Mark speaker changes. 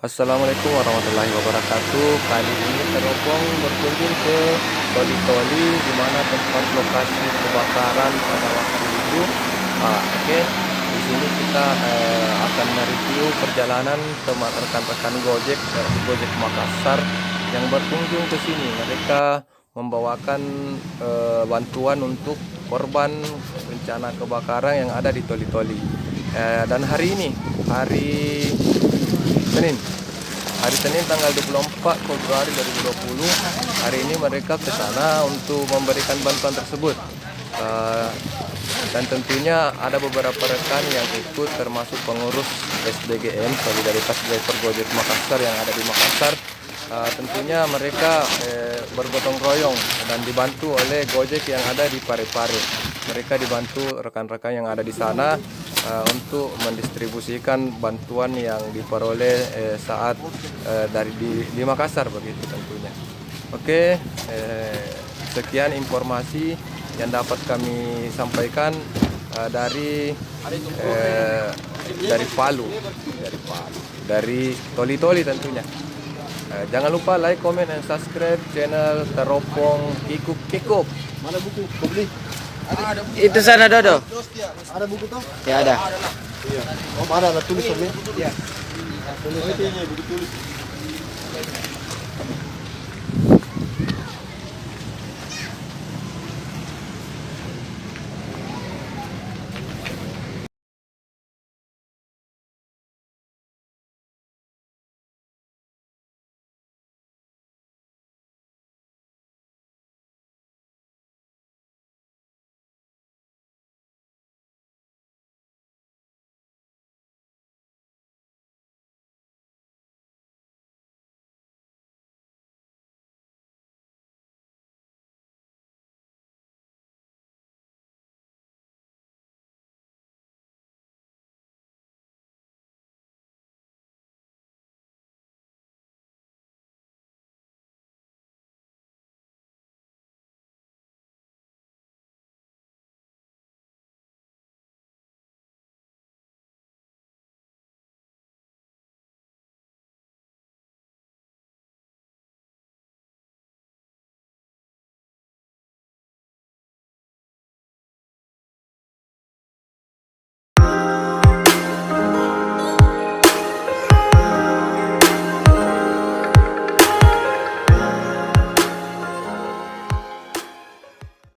Speaker 1: Assalamualaikum warahmatullahi wabarakatuh. Kali ini Teropong berkunjung ke Toli-Toli, di mana tempat lokasi kebakaran pada waktu itu. Oke, di sini kita akan mereview perjalanan rekan-rekan Gojek, Gojek Makassar yang berkunjung ke sini. Mereka membawakan bantuan untuk korban bencana kebakaran yang ada di Toli-Toli. Dan hari ini, Senin. Hari Senin tanggal 24 Februari 2020. Hari ini mereka ke sana untuk memberikan bantuan tersebut. Dan tentunya ada beberapa rekan yang ikut, termasuk pengurus SDGM, Solidaritas Driver Gojek Makassar yang ada di Makassar. Tentunya mereka bergotong royong dan dibantu oleh Gojek yang ada di Parepare. Mereka dibantu rekan-rekan yang ada di sana untuk mendistribusikan bantuan yang diperoleh saat di Makassar begitu tentunya. Oke, sekian informasi yang dapat kami sampaikan dari Palu, dari Toli-Toli tentunya. Jangan lupa like, comment, dan subscribe channel Teropong Kikup.
Speaker 2: Mana buku? Beli?
Speaker 3: Ada buku.
Speaker 4: Itu sana Dodo.
Speaker 2: Ada buku tuh?
Speaker 4: Ya ada.
Speaker 2: Iya. Oh, ada tulis Om.
Speaker 3: Iya.
Speaker 2: Tulis aja buku tulis.